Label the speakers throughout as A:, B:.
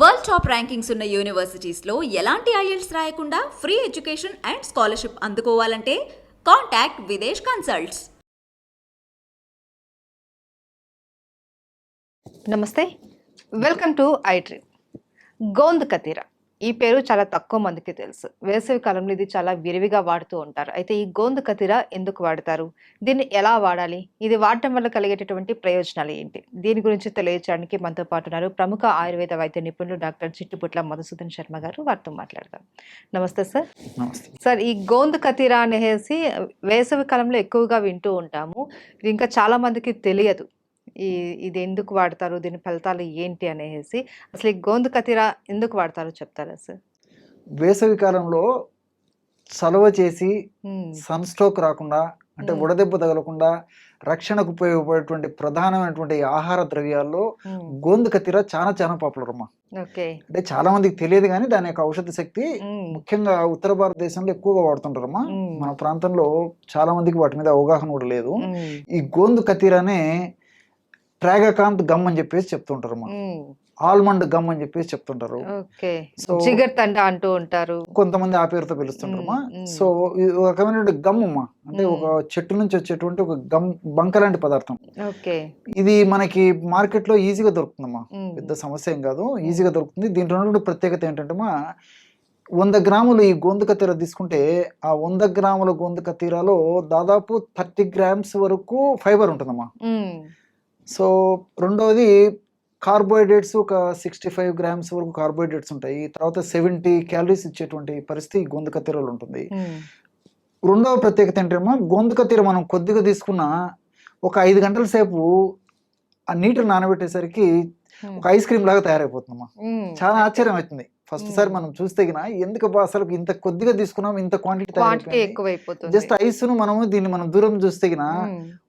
A: World top rankings ఉన్న యూనివర్సిటీస్లో ఎలాంటి IELTS రాయకుండా ఫ్రీ ఎడ్యుకేషన్ అండ్ స్కాలర్షిప్ అందుకోవాలంటే కాంటాక్ట్ విదేశ్ కన్సల్ట్స్.
B: నమస్తే, welcome to iDream. Gond katira ఈ పేరు చాలా తక్కువ మందికి తెలుసు. వేసవి కాలంలో ఇది చాలా విరివిగా వాడుతూ ఉంటారు. అయితే ఈ గోంద్ కతీరా ఎందుకు వాడతారు, దీన్ని ఎలా వాడాలి, ఇది వాడటం వల్ల కలిగేటటువంటి ప్రయోజనాలు ఏంటి, దీని గురించి తెలియజేయడానికి మనతో పాటు ఉన్నారు ప్రముఖ ఆయుర్వేద వైద్య నిపుణులు డాక్టర్ చిట్టుపుట్ల మధుసూదన్ శర్మ గారు. వారితో మాట్లాడదాం. నమస్తే సార్.
C: నమస్తే
B: సార్, ఈ గోంద్ కతీరా అనేసి వేసవి కాలంలో ఎక్కువగా వింటూ ఉంటాము. ఇది ఇంకా చాలా మందికి తెలియదు ఇది ఎందుకు వాడతారు, దీని ఫలితాలు ఏంటి అనేసి. అసలు ఈ గోంద్ కతీరా ఎందుకు వాడతారో చెప్తారా సార్?
C: వేసవి కాలంలో చలవ చేసి సన్ స్ట్రోక్ రాకుండా, అంటే వడదెబ్బ తగలకుండా రక్షణకు ఉపయోగపడేటువంటి ప్రధానమైనటువంటి ఆహార ద్రవ్యాల్లో గోంద్ కతీరా చాలా చాలా పాపులర్ అమ్మా. అంటే చాలా మందికి తెలియదు కానీ దాని యొక్క ఔషధ శక్తి ముఖ్యంగా ఉత్తర భారతదేశంలో ఎక్కువగా వాడుతుంటారమ్మా. మన ప్రాంతంలో చాలా మందికి వాటి మీద అవగాహన కూడా లేదు. ఈ గోంద్ కతీరానే ట్రాగాకాంత్ గమ్ అని చెప్పేసి చెప్తుంటారు, ఆల్మండ్ గమ్ అని చెప్పేసి చెప్తుంటారు.
B: అంటూ ఉంటారు
C: కొంతమంది ఆ పేరుతో పిలుస్తుంటారమ్మా. సో ఇది ఒక రకమైనటువంటి గమ్ అమ్మా, అంటే ఒక చెట్టు నుంచి వచ్చేటువంటి ఒక గమ్ బంక లాంటి పదార్థం. ఇది మనకి మార్కెట్ లో ఈజీగా దొరుకుతుందమ్మా, పెద్ద సమస్య ఏం కాదు, ఈజీగా దొరుకుతుంది. దీంట్లో ఉన్నటువంటి ప్రత్యేకత ఏంటంటే 100 గ్రాములు ఈ గోంద్ కతీరా తీసుకుంటే ఆ 100 గ్రాముల గోంద్ కతీరాలో దాదాపు 30 గ్రామ్స్ వరకు ఫైబర్ ఉంటుందమ్మా. సో రెండవది కార్బోహైడ్రేట్స్ ఒక 65 గ్రామ్స్ వరకు కార్బోహైడ్రేట్స్ ఉంటాయి. తర్వాత 70 క్యాలరీస్ ఇచ్చేటువంటి పరిస్థితి గోంద్ కతీరాలో ఉంటుంది. రెండవ ప్రత్యేకత ఏంటంటే గోంద్ కతీరా మనం కొద్దిగా తీసుకున్న ఒక 5 గంటల సేపు ఆ నీటిని నానబెట్టేసరికి ఒక ఐస్ క్రీమ్ లాగా తయారైపోతుందమ్మా. చాలా ఆశ్చర్యం అవుతుంది ఫస్ట్ సారి మనం చూస్తే ఎందుకు అసలు ఇంత కొద్దిగా తీసుకున్నాం, ఇంత క్వాంటిటీ
B: ఎక్కువైపోతుంది.
C: జస్ట్ ఐస్ ను దీన్ని మనం దూరం చూస్తే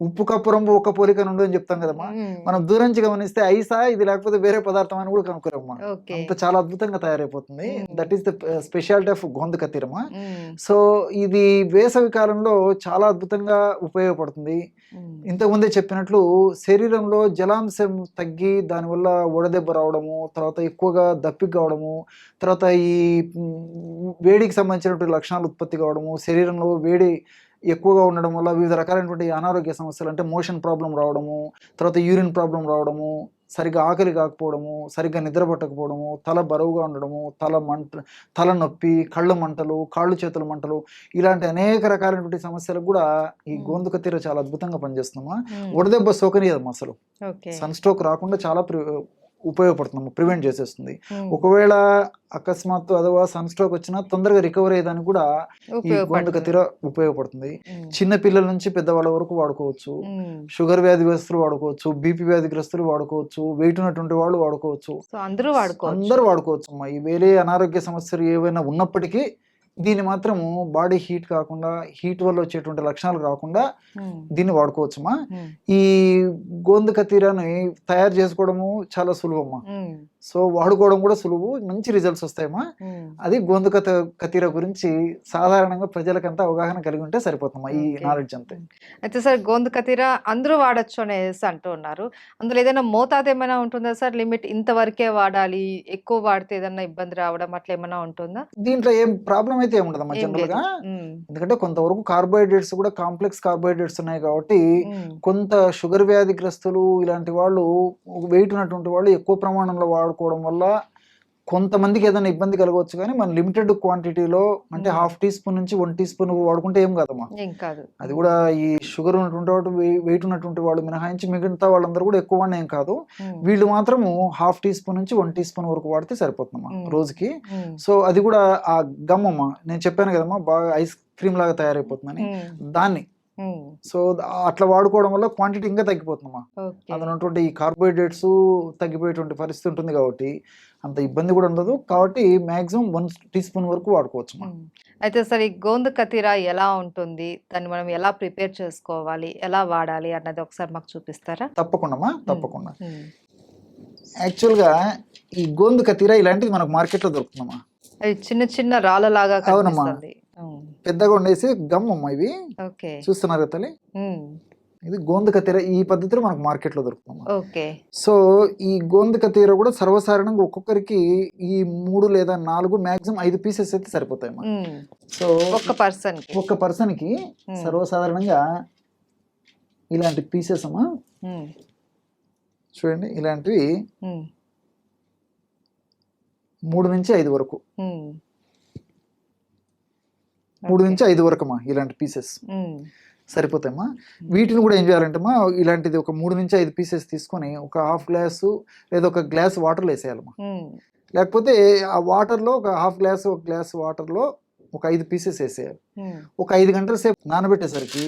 C: ఉప్పు కప్పురంబు ఒక పోలిక నుండి అని చెప్తాం కదమ్మా. మనం దూరం నుంచి గమనిస్తే ఐసా ఇది లేకపోతే వేరే పదార్థం అని కూడా కనుక్కోరమ్మా. అంత చాలా అద్భుతంగా తయారైపోతుంది. That is the speciality of gond కతీరమ్మా. సో ఇది వేసవి కాలంలో చాలా అద్భుతంగా ఉపయోగపడుతుంది. ఇంతకుముందే చెప్పినట్లు శరీరంలో జలాంశం తగ్గి దానివల్ల వడదెబ్బ రావడము, తర్వాత ఎక్కువగా దప్పిక కావడము, తర్వాత ఈ వేడికి సంబంధించినటువంటి లక్షణాలు ఉత్పత్తి కావడము, శరీరంలో వేడి ఎక్కువగా ఉండడం వల్ల వివిధ రకాలైనటువంటి అనారోగ్య సమస్యలు, అంటే మోషన్ ప్రాబ్లం రావడము, తర్వాత యూరిన్ ప్రాబ్లం రావడము, సరిగ్గా ఆకలి కాకపోవడము, సరిగ్గా నిద్ర పట్టకపోవడము, తల బరువుగా ఉండడము, తల నొప్పి, కళ్ళు మంటలు, కాళ్ళు చేతుల మంటలు, ఇలాంటి అనేక రకాలైనటువంటి సమస్యలకు కూడా ఈ గోంద్ కతీరా చాలా అద్భుతంగా పనిచేస్తున్నామా. వడదెబ్బ సోకనీయదమ్మా, అసలు సన్ స్ట్రోక్ రాకుండా చాలా ఉపయోగపడుతున్నాము, ప్రివెంట్ చేసేస్తుంది. ఒకవేళ అకస్మాత్తు అదవా సన్ స్ట్రోక్ వచ్చినా తొందరగా రికవర్ అయ్యేదానికి కూడా ఈ గోంద్ కతీరా ఉపయోగపడుతుంది. చిన్న పిల్లల నుంచి పెద్దవాళ్ళ వరకు వాడుకోవచ్చు. షుగర్ వ్యాధిగ్రస్తులు వాడుకోవచ్చు, బీపీ వ్యాధిగ్రస్తులు వాడుకోవచ్చు, వెయిట్ ఉన్నటువంటి వాళ్ళు వాడుకోవచ్చు, అందరూ వాడుకోవచ్చు అమ్మా. ఈ వేరే అనారోగ్య సమస్యలు ఏవైనా ఉన్నప్పటికీ దీన్ని మాత్రము బాడీ హీట్ కాకుండా, హీట్ వల్ల వచ్చేటువంటి లక్షణాలు రాకుండా దీన్ని వాడుకోవచ్చమ్మా. ఈ గోంద్ కతీరాని తయారు చేసుకోవడము చాలా సులువమ్మా. సో వాడుకోవడం కూడా సులువు, మంచి రిజల్ట్స్ వస్తాయమ్మా. అది గోంద్ కతీరా గురించి సాధారణంగా ప్రజలకంతా అవగాహన కలిగి ఉంటే సరిపోతుందమ్మా, ఈ నాలెడ్జ్ అంతే.
B: అయితే సార్, గోంద్ కతీరా అందరూ వాడచ్చు అనేసి అంటూ ఉన్నారు. అందులో ఏదైనా మోతాదు ఏమైనా ఉంటుందా సార్? లిమిట్ ఇంతవరకే వాడాలి, ఎక్కువ వాడితే ఏదైనా ఇబ్బంది రావడం అట్లా ఏమైనా ఉంటుందా?
C: దీంట్లో ఏం ప్రాబ్లం అయితే ఏముండదమ్మా జనరల్ గా. ఎందుకంటే కొంతవరకు కార్బోహైడ్రేట్స్ కూడా కాంప్లెక్స్ కార్బోహైడ్రేట్స్ ఉన్నాయి కాబట్టి కొంత షుగర్ వ్యాధిగ్రస్తులు ఇలాంటి వాళ్ళు, వెయిట్ ఉన్నటువంటి వాళ్ళు ఎక్కువ ప్రమాణంలో వాడుకోవడం వల్ల కొంతమందికి ఏదైనా ఇబ్బంది కలగవచ్చు. కానీ మన లిమిటెడ్ క్వాంటిటీలో, అంటే 1/2 టీ స్పూన్ నుంచి 1 టీ స్పూన్ వాడుకుంటే ఏం కాదమ్మా. అది కూడా ఈ షుగర్ ఉన్నటువంటి వాడు, వెయిట్ ఉన్నటువంటి వాళ్ళు మినహాయించి మిగతా వాళ్ళందరూ కూడా ఎక్కువ ఏం కాదు. వీళ్ళు మాత్రము 1/2 టీ స్పూన్ నుంచి 1 టీ స్పూన్ వరకు వాడితే సరిపోతుందమ్మా రోజుకి. సో అది కూడా ఆ గమ్ అమ్మా, నేను చెప్పాను కదమ్మా బాగా ఐస్ క్రీమ్ లాగా తయారైపోతుందని, దాన్ని సో అట్లా వాడుకోవడం వల్ల క్వాంటిటీ ఇంకా తగ్గిపోతుందమ్మా. అందులో ఈ కార్బోహైడ్రేట్స్ తగ్గిపోయేటువంటి పరిస్థితి ఉంటుంది కాబట్టి అంత ఇబ్బంది కూడా ఉండదు. కాబట్టి మాక్సిమం 1 టీ స్పూన్ వరకు వాడుకోవచ్చు.
B: అయితే సార్, ఈ గోంద్ కతీరా ఎలా ఉంటుంది, దాన్ని మనం ఎలా ప్రిపేర్ చేసుకోవాలి, ఎలా వాడాలి అన్నది ఒకసారి మాకు చూపిస్తారా?
C: తప్పకుండా తప్పకుండా. యాక్చువల్గా ఈ గోంద్ కతీరా ఇలాంటిది మనకు మార్కెట్లో దొరుకుతుందమ్మా.
B: అవి చిన్న చిన్న రాళ్ళలాగా. అవునమ్మా,
C: పెద్దగా ఉండేసి గమ్ అమ్మా ఇవి. చూస్తున్నారు కదా తల్లి, ఇది గోందక తీర ఈ పద్ధతిలో మనకు మార్కెట్లో దొరుకుతుంది.
B: ఓకే.
C: సో ఈ గోందక తీర కూడా సర్వసాధారణంగా ఒక్కొక్కరికి ఈ 3 లేదా 4 మాక్సిమం 5 పీసెస్ అయితే సరిపోతాయమ్మా. సో ఒక్క పర్సన్కి సర్వసాధారణంగా ఇలాంటి పీసెస్ అమ్మా చూడండి, ఇలాంటివి 3 నుంచి 5 వరకు 3 నుంచి 5 వరకు అమ్మా ఇలాంటి పీసెస్ సరిపోతాయమ్మా. వీటిని కూడా ఏం చేయాలంటేమ్మా, ఇలాంటిది ఒక 3 నుంచి 5 పీసెస్ తీసుకొని ఒక హాఫ్ గ్లాసు లేదా ఒక గ్లాస్ వాటర్లో వేసేయాలమ్మా. లేకపోతే ఆ వాటర్లో ఒక హాఫ్ గ్లాస్ ఒక గ్లాస్ వాటర్లో ఒక 5 పీసెస్ వేసేయాలి. ఒక 5 గంటల సేపు నానబెట్టేసరికి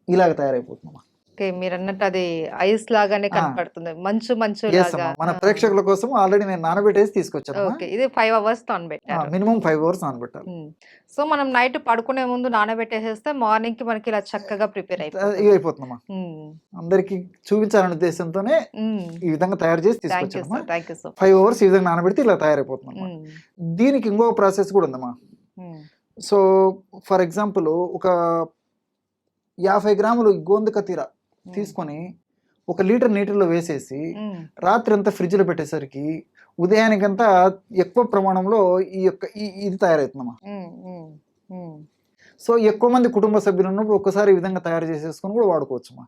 C: ఇలాగ తయారైపోతుందమ్మా.
B: ఓకే, మీరు అన్నట్టు అది ఐస్ లాగానే కనపడుతుంది, మంచు మంచు లాగా.
C: మన ప్రేక్షకుల కోసం ఆల్రెడీ నేను నానబెట్టేసి తీసుకొచ్చాను.
B: ఓకే, ఇది 5 అవర్స్ నానబెట్టారు.
C: మినిమం 5 అవర్స్ నానబెట్టాలి.
B: సో మనం నైట్ పడుకునే ముందు నానబెట్టేసేస్తే మార్నింగ్ కి మనకి ఇలా చక్కగా ప్రిపేర్
C: అయిపోతుందమ్మా. అందరికి చూపించాలనే ఉద్దేశంతోనే ఈ విధంగా తయారు చేసి తీసుకొచ్చాను. 5 అవర్స్ ఈ విధంగా నానబెడితే ఇలా తయారైపోతుందమ్మా. దీనికి ఇంకో ప్రాసెస్ కూడా ఉందమ్మా. సో ఫర్ ఎగ్జాంపుల్ ఒక 50 గ్రాములు గోందక తీర తీసుకొని 1 లీటర్ నీటిలో వేసేసి రాత్రి అంతా ఫ్రిడ్జ్ లో పెట్టేసరికి ఉదయానికంతా ఎక్కువ ప్రమాణంలో ఇది తయారవుతుందమ్మా. సో ఎక్కువ మంది కుటుంబ సభ్యులు ఉన్నప్పుడు ఒక్కసారి ఈ విధంగా తయారు చేసేసుకొని కూడా వాడుకోవచ్చమ్మా.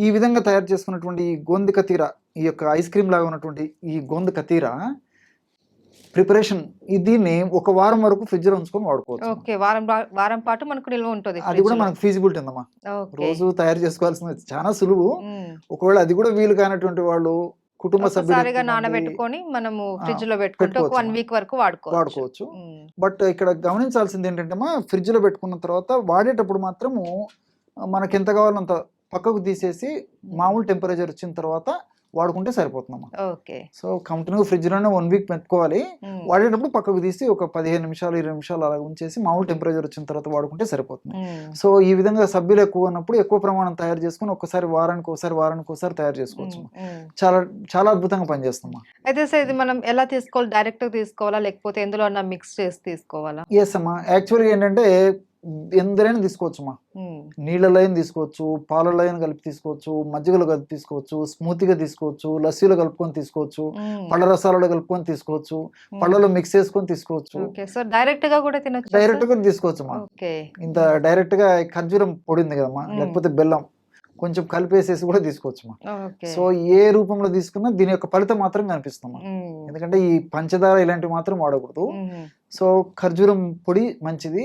C: ఈ విధంగా తయారు చేసుకున్నటువంటి ఈ గోందక తీర, ఈ యొక్క ఐస్ క్రీమ్ లాగా ఉన్నటువంటి ఈ గోందక తీర ప్రిపరేషన్ దీన్ని 1 వారం వరకు ఫ్రిడ్జ్ లో ఉంచుకొని వాడుకోవచ్చు.
B: ఓకే, వారం పాటు మనకు నిల్వ ఉంటుంది.
C: అది కూడా మనకు ఫీజిబిలిటీ ఉందమ్మా. రోజు తయారు చేసుకోవాల్సింది చాలా సులువు. ఒకవేళ అది కూడా వీలు కానటువంటి వాళ్ళు కుటుంబ సభ్యులుగా
B: నానబెట్టుకొని మనము ఫ్రిడ్జ్ లో పెట్టుకుంటే 1 వీక్ వరకు వాడుకోవచ్చు.
C: బట్ ఇక్కడ గమనించాల్సింది ఏంటంటే ఫ్రిడ్జ్ లో పెట్టుకున్న తర్వాత వాడేటప్పుడు మాత్రము మనకి ఎంత కావాలో అంత పక్కకు తీసేసి మామూలు టెంపరేచర్ వచ్చిన తర్వాత వాడుకుంటే సరిపోతుందమ్మా.
B: ఓకే.
C: సో కంటిన్యూ ఫ్రిడ్జ్ లోనే 1 వీక్ పెట్టుకోవాలి. వాడేటప్పుడు పక్కకు తీసి ఒక 15 నిమిషాలు 20 నిమిషాలు అలా ఉంచేసి మామూలు టెంపరేచర్ వచ్చిన తర్వాత వాడుకుంటే సరిపోతుంది. సో ఈ విధంగా సభ్యులు ఎక్కువ ఉన్నప్పుడు ఎక్కువ ప్రమాణం తయారు చేసుకుని ఒక్కసారి వారానికి ఒకసారి తయారు చేసుకోవచ్చు. చాలా చాలా అద్భుతంగా పనిచేస్తుందమ్మా.
B: అయితే సార్ ఇది మనం ఎలా తీసుకోవాలి? డైరెక్ట్ తీసుకోవాలా లేకపోతే ఎందులో మిక్స్ చేసి తీసుకోవాలా?
C: ఎస్ అమ్మా, యాక్చువల్గా ఏంటంటే ఎందరైనా తీసుకోవచ్చమ్మా. నీళ్ళలో తీసుకోవచ్చు, పాలలో కలిపి తీసుకోవచ్చు, మజ్జిగలో కలిపి తీసుకోవచ్చు, స్మూతీగా తీసుకోవచ్చు, లస్సీలో కలుపుకొని తీసుకోవచ్చు, పళ్ళ రసాలలో కలుపుకొని తీసుకోవచ్చు, పళ్ళలో మిక్స్ చేసుకొని తీసుకోవచ్చు.
B: డైరెక్ట్ గా కూడా తినొచ్చు,
C: డైరెక్ట్ గా తీసుకోవచ్చమ్మా. ఇంత డైరెక్ట్ గా ఖర్జూరం పొడి ఉంది కదమ్మా, లేకపోతే బెల్లం కొంచెం కలిపేసేసి కూడా తీసుకోవచ్చమ్మా. సో ఏ రూపంలో తీసుకున్నా దీని యొక్క ఫలితం మాత్రం కనిపిస్తుందమ్మా. ఎందుకంటే ఈ పంచదార ఇలాంటివి మాత్రం వాడకూడదు. సో ఖర్జూరం పొడి మంచిది,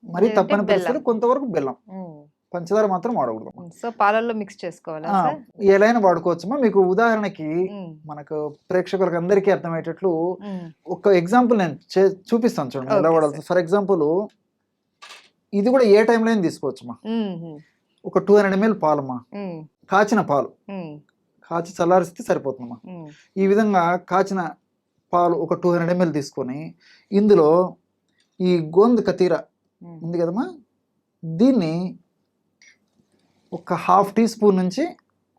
C: మరి తప్పని పరిస్థితులు కొంతవరకు బెల్లం, పంచదార మాత్రం వాడకూడదు.
B: సో పాలల్లో మిక్స్ చేసుకోవాలి,
C: ఎలా అయినా వాడుకోవచ్చమ్మా. మీకు ఉదాహరణకి మనకు ప్రేక్షకులకు అందరికీ అర్థమయ్యేటట్లు ఒక ఎగ్జాంపుల్ నేను చూపిస్తాను చూడండి ఎలా వాడాలి. ఫర్ ఎగ్జాంపుల్ ఇది కూడా ఏ టైంలో అయినా తీసుకోవచ్చమ్మా. ఒక 200 ml పాలమ్మా, కాచిన పాలు కాచి చల్లారిస్తే సరిపోతుందమ్మా. ఈ విధంగా కాచిన పాలు ఒక 200 ml తీసుకొని ఇందులో ఈ గోందక తీర ఉంది కదమ్మా, దీన్ని ఒక 1/2 టీ స్పూన్ నుంచి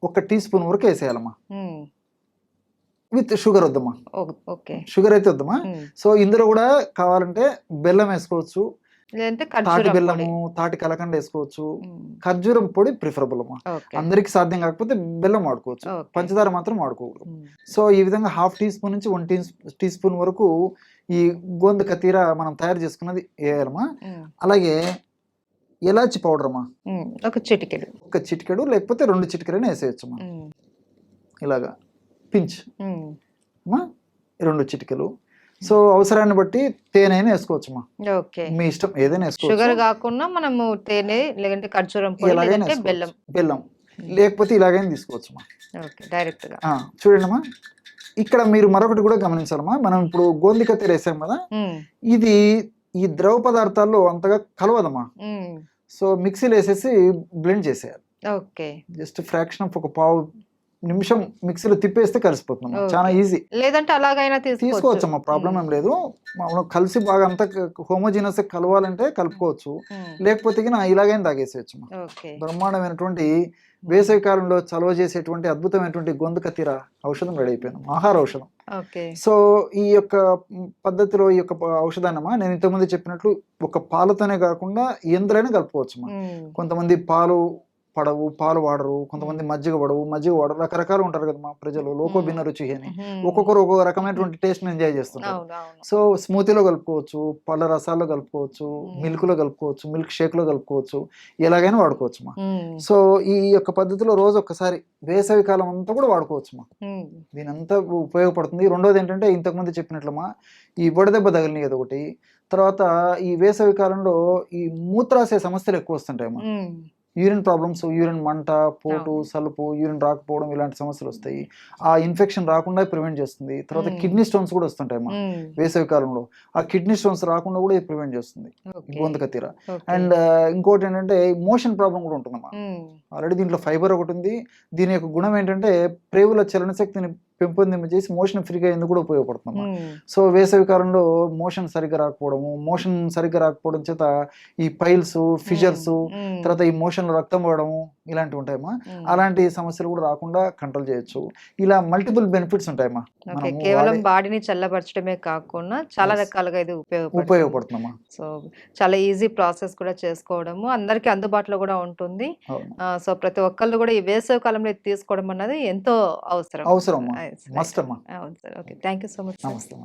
C: 1 టీ స్పూన్ వరకు వేసేయాలమ్మా. విత్ షుగర్ వద్దమ్మా. షుగర్ అయితే వద్దమ్మా. సో ఇందులో కూడా కావాలంటే బెల్లం వేసుకోవచ్చు, తాటి బెల్లము, తాటి కలకండ వేసుకోవచ్చు. ఖర్జూరం పొడి ప్రిఫరబుల్ అమ్మా. అందరికి సాధ్యం కాకపోతే బెల్లం వాడుకోవచ్చు, పంచదార మాత్రం వాడుకోకూడదు. సో ఈ విధంగా 1/2 టీ స్పూన్ నుంచి 1 టీ స్పూన్ వరకు ఈ గోందక తీర మనం తయారు చేసుకున్నది వేయాలమ్మా. అలాగే ఎలాచి పౌడర్ అమ్మా, ఒక చిటికెడు లేకపోతే 2 చిటికెడైనా వేసేయచ్చమ్మా. ఇలాగా పించ్ అమ్మా, 2 చిటికెలు. సో అవసరాన్ని బట్టి తేనె అయినా వేసుకోవచ్చమ్మా, మీ ఇష్టం ఏదైనా వేసుకోవచ్చు.
B: షుగర్ కాకుండా మనము తేనె లేదంటే ఖర్జూరం బెల్లం
C: లేకపోతే ఇలాగైనా తీసుకోవచ్చమ్మా
B: డైరెక్ట్ గా.
C: చూడండి అమ్మా, ఇక్కడ మీరు మరొకటి కూడా గమనించాలమ్మా. మనం ఇప్పుడు గోందక తీర వేసాం కదా, ఇది ఈ ద్రవ పదార్థాల్లో అంతగా కలవదమ్మా. సో మిక్సీలో వేసేసి బ్లెండ్ చేసేయాలి. జస్ట్ ఫ్రాక్షన్ ఆఫ్ ఒక 1/2 నిమిషం మిక్సీలో తిప్పేస్తే కలిసిపోతుంది, చాలా ఈజీ.
B: లేదంటే అలాగైనా
C: తీసుకోవచ్చమ్మా, ప్రాబ్లం ఏం లేదు. కలిసి బాగా అంతా హోమోజీనస్ కలవాలంటే కలుపుకోవచ్చు, లేకపోతే ఇలాగైనా తాగేసేయచ్చమ్మా. బ్రహ్మాండమైనటువంటి వేసవి కాలంలో చలవ చేసేటువంటి అద్భుతమైనటువంటి గోందక తీర ఔషధం రెడీ అయిపోయింది, ఆహార ఔషధం. సో ఈ యొక్క పద్ధతిలో ఈ యొక్క ఔషధాన్నమా నేను ఇంతకుముందు చెప్పినట్లు ఒక పాలతోనే కాకుండా ఎందులోనే కలుపుకోవచ్చమ్మా. కొంతమంది పాలు పడవు, పాలు వాడరు, కొంతమంది మజ్జిగ వాడరు, రకరకాలు ఉంటారు కదమ్మా ప్రజలు, లోకో భిన్న రుచి అని. ఒక్కొక్కరు ఒక్కొక్క రకమైనటువంటి టేస్ట్ ఎంజాయ్ చేస్తుంటారు. సో స్మూతీలో కలుపుకోవచ్చు, పళ్ళ రసాల్లో కలుపుకోవచ్చు, మిల్క్ లో కలుపుకోవచ్చు, మిల్క్ షేక్ లో కలుపుకోవచ్చు, ఎలాగైనా వాడుకోవచ్చు మా. సో ఈ యొక్క పద్ధతిలో రోజు ఒక్కసారి వేసవి కాలం అంతా కూడా వాడుకోవచ్చు మా. దీని అంతా ఉపయోగపడుతుంది. రెండోది ఏంటంటే ఇంతకుముందు చెప్పినట్లమ్మా, ఈ వడదెబ్బ తగిలినది ఒకటి, తర్వాత ఈ వేసవి కాలంలో ఈ మూత్రాశయ సమస్యలు ఎక్కువ వస్తుంటాయమ్మా. యూరిన్ ప్రాబ్లమ్స్, యూరిన్ మంట, పోటు, సలుపు, యూరిన్ రాకపోవడం, ఇలాంటి సమస్యలు వస్తాయి. ఆ ఇన్ఫెక్షన్ రాకుండా ప్రివెంట్ చేస్తుంది. తర్వాత కిడ్నీ స్టోన్స్ కూడా వస్తుంటాయమ్మా వేసవి కాలంలో. ఆ కిడ్నీ స్టోన్స్ రాకుండా కూడా ఇది ప్రివెంట్ చేస్తుంది గోంద కతీర. అండ్ ఇంకోటి ఏంటంటే మోషన్ ప్రాబ్లం కూడా ఉంటుందమ్మా. ఆల్రెడీ దీంట్లో ఫైబర్ ఒకటి ఉంది. దీని యొక్క గుణం ఏంటంటే ప్రేవుల చలన శక్తిని పెంపొందింపజేసి మోషన్ ఫ్రీగా ఎందుకు కూడా ఉపయోగపడుతుంది. సో వేసవి కాలంలో మోషన్ సరిగ్గా రాకపోవడం చేత ఈ పైల్స్, ఫిషర్స్, తర్వాత ఈ మోషన్ లో రక్తం పోవడము ఇలాంటివి ఉంటాయమ్మా. అలాంటి సమస్యలు కూడా రాకుండా కంట్రోల్ చేయొచ్చు. ఇలా మల్టిపుల్ బెనిఫిట్స్ ఉంటాయమ్మా.
B: కేవలం బాడీని చల్లబరచడమే కాకుండా చాలా రకాలుగా ఇది
C: ఉపయోగపడుతుందమ్మా.
B: సో చాలా ఈజీ ప్రాసెస్ కూడా చేసుకోవడము అందరికి అందుబాటులో కూడా ఉంటుంది. సో ప్రతి ఒక్కళ్ళు కూడా ఈ వేసవి కాలంలో ఇది తీసుకోవడం అన్నది ఎంతో అవసరం.
C: మస్ట్ అమ్మా.
B: అవును sir. Okay, thank you so much.
C: నమస్తే.